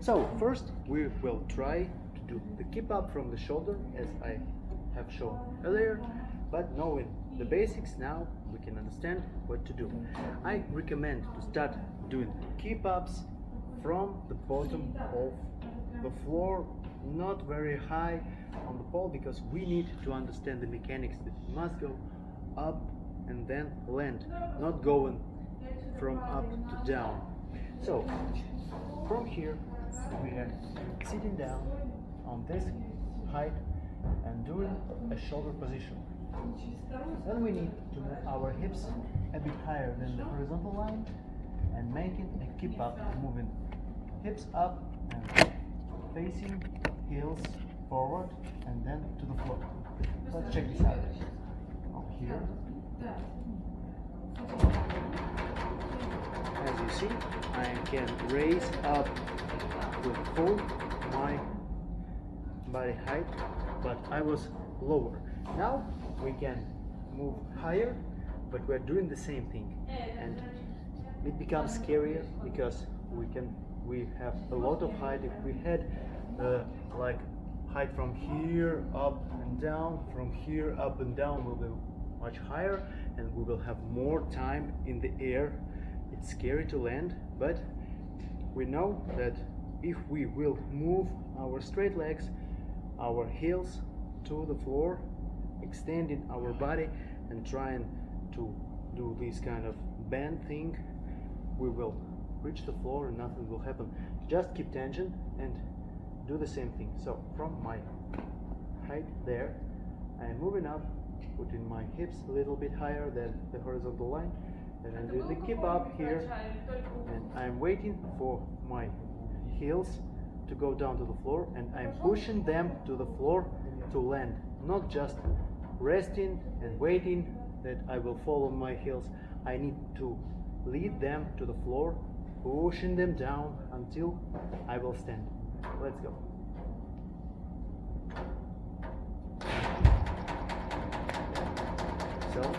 So first we will try to do the keep up from the shoulder as I have shown earlier, but knowing the basics now we can understand what to do. I recommend to start doing keep ups from the bottom of the floor, not very high on the pole, because we need to understand the mechanics that it must go up and then land, not going from up to down. So from here we are sitting down on this height and doing a shoulder position. Then we need to move our hips a bit higher than the horizontal line and making a keep up, moving hips up and facing heels forward and then to the floor. Let's check this out. Up here. As you see, I can raise up to full my body height, but I was lower. Now we can move higher, but we're doing the same thing, and it becomes scarier because we have a lot of height. If we had like height from here up and down, from here up and down will be much higher, and we will have more time in the air. It's scary to land, but we know that if we will move our straight legs, our heels to the floor, extending our body and trying to do this kind of bend thing, we will reach the floor and nothing will happen. Just keep tension and do the same thing. So from my height there, I am moving up, putting my hips a little bit higher than the horizontal line, and I do the keep up here, and I'm waiting for my heels to go down to the floor, and I'm pushing them to the floor to land, not just resting and waiting that I will fall on my heels. I need to lead them to the floor, pushing them down until I will stand. Let's go. So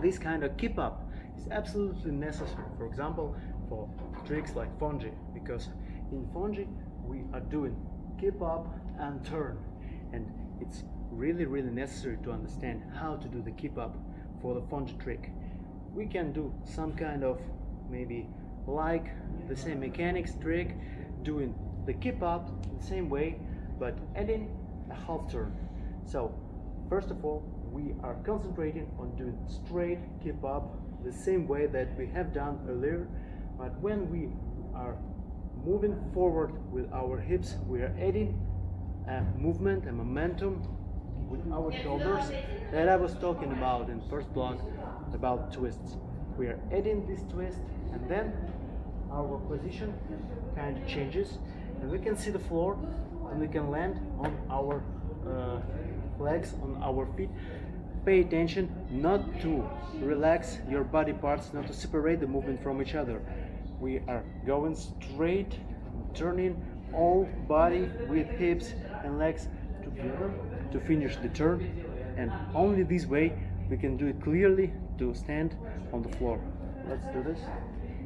this kind of keep up is absolutely necessary, for example, for tricks like fungi, because in fungi we are doing keep up and turn, and it's really necessary to understand how to do the keep up for the fungi trick. We can do some kind of maybe like the same mechanics trick, doing the keep up in the same way but adding a half turn. So first of all, we are concentrating on doing straight keep up the same way that we have done earlier, but when we are moving forward with our hips, we are adding a movement, a momentum with our shoulders that I was talking about in first block about twists. We are adding this twist, and then our position kind of changes, and we can see the floor, and we can land on our legs, on our feet. Pay attention not to relax your body parts, not to separate the movement from each other. We are going straight, turning all body with hips and legs together to finish the turn, and only this way we can do it clearly to stand on the floor. Let's do this.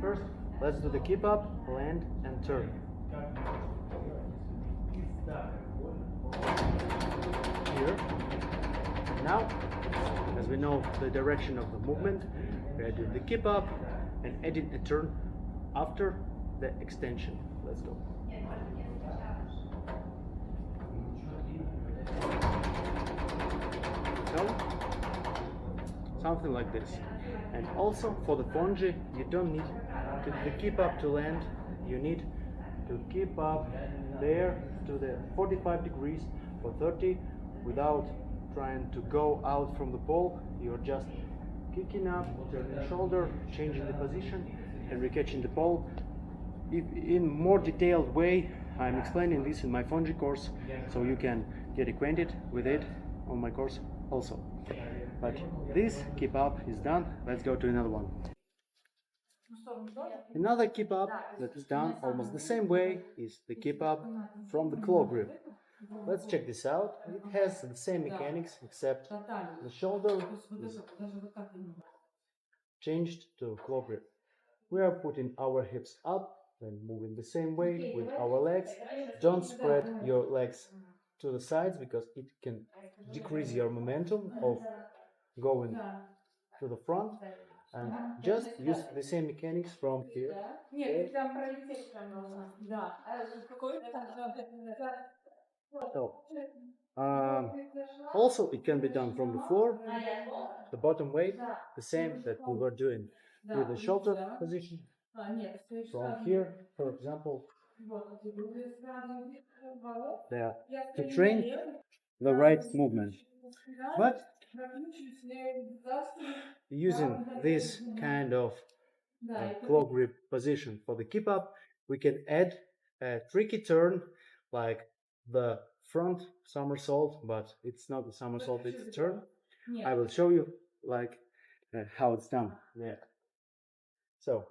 First, let's do the keep up, land and turn. Here. Now, as we know the direction of the movement, we are doing the keep up and adding a turn after the extension. Let's go. So, something like this. And also for the fungi, you don't need to keep up to land, you need to keep up there to the 45 degrees or 30 without trying to go out from the pole. You're just kicking up, turning the shoulder, changing the position and recatching the pole. If in more detailed way, I'm explaining this in my fungi course, so you can get acquainted with it on my course also. But this keep up is done. Let's go to another one. Another keep up that is done almost the same way is the keep up from the claw grip. Let's check this out. It has the same mechanics, except the shoulder is changed to claw grip. We are putting our hips up Then move in the same way with our legs. Don't spread your legs to the sides because it can decrease your momentum of going to the front, and just use the same mechanics from here. Okay? So, also it can be done from the floor, the bottom weight, the same that we were doing with the shoulder position. From here, for example, there to train the right movement. But using this kind of claw grip position for the keep up, we can add a tricky turn like the front somersault, but it's not a somersault, it's a turn. I will show you like how it's done there. So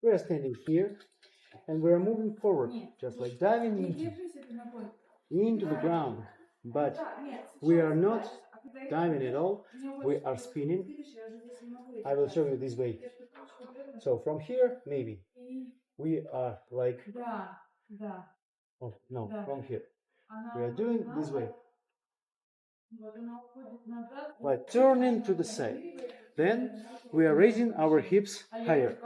we are standing here and we are moving forward, just like diving into the ground, but we are not diving at all, we are spinning. I will show you this way. So from here, maybe we are like, oh no, from here. We are doing this way, like turning to the side. Then we are raising our hips higher.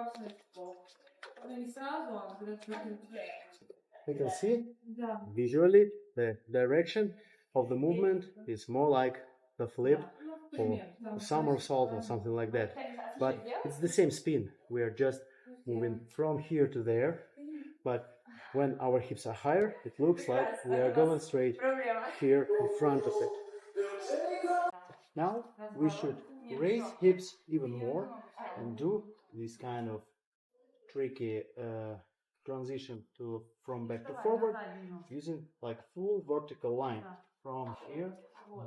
You can see visually the direction of the movement is more like the flip or the somersault or something like that. But it's the same spin. We are just moving from here to there. But when our hips are higher, it looks like we are going straight here in front of it. Now we should raise hips even more and do this kind of tricky transition to from back to forward using like full vertical line from here,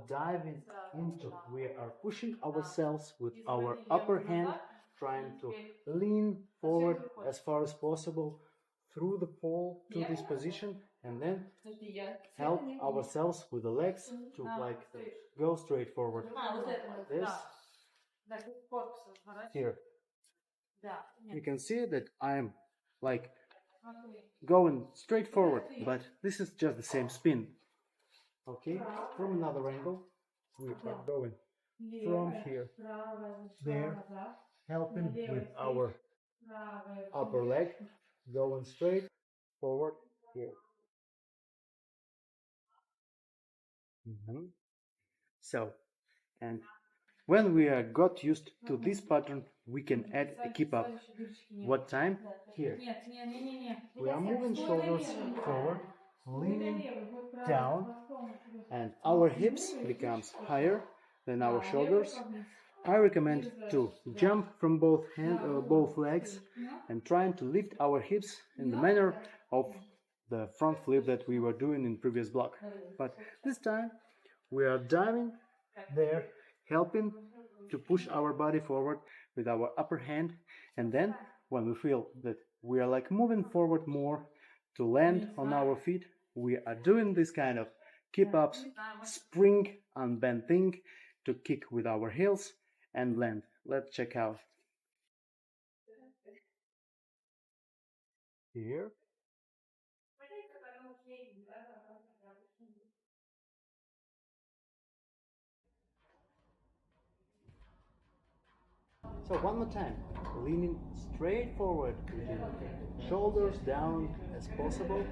diving into, we are pushing ourselves with our upper hand, trying to lean forward as far as possible through the pole to this position, and then help ourselves with the legs to like go straight forward like this. Here you can see that I'm like going straight forward, but this is just the same spin. Okay, from another angle, we are going from here, there, helping with our upper leg, going straight forward here. So, and when we are got used to this pattern, we can add a keep up. What time? Here. We are moving shoulders forward, leaning down, and our hips becomes higher than our shoulders. I recommend to jump from both legs and trying to lift our hips in the manner of the front flip that we were doing in previous block. But this time we are diving there, helping to push our body forward with our upper hand, and then when we feel that we are like moving forward more to land on our feet, we are doing this kind of keep ups, spring and bend thing to kick with our heels and land. Let's check out. Here. So one more time, leaning straight forward, shoulders down as possible,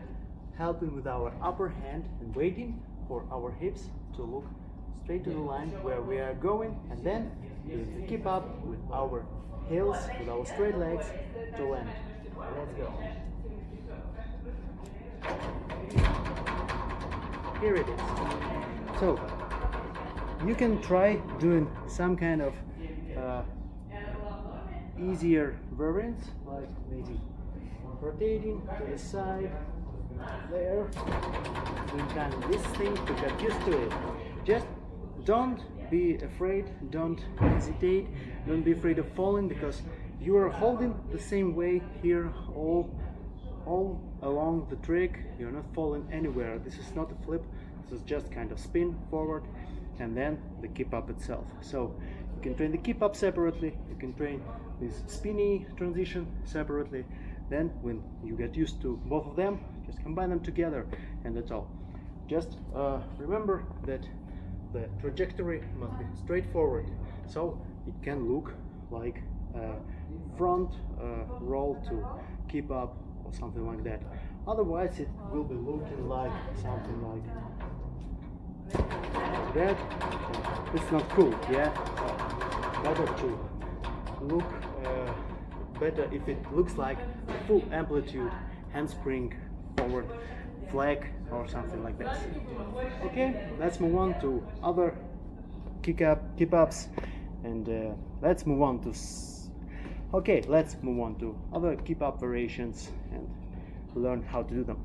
helping with our upper hand and waiting for our hips to look straight to the line where we are going, and then doing the keep up with our heels, with our straight legs to land. Let's go. Here it is. So you can try doing some kind of easier variants, like maybe rotating to the side, there, doing kind of this thing to get used to it. Just don't be afraid, don't hesitate, don't be afraid of falling, because you are holding the same way here all along the trick. You're not falling anywhere. This is not a flip, this is just kind of spin forward and then the keep up itself. So you can train the keep up separately, you can train this spinny transition separately, Then when you get used to both of them, just combine them together, and that's all. Just remember that the trajectory must be straightforward, so it can look like a front roll to keep up or something like that. Otherwise it will be looking like something like that. It's not cool, yeah? Better to look better if it looks like a full amplitude handspring forward flag or something like that. Okay, let's move on to other keep-ups, and let's move on to other keep-up variations and learn how to do them.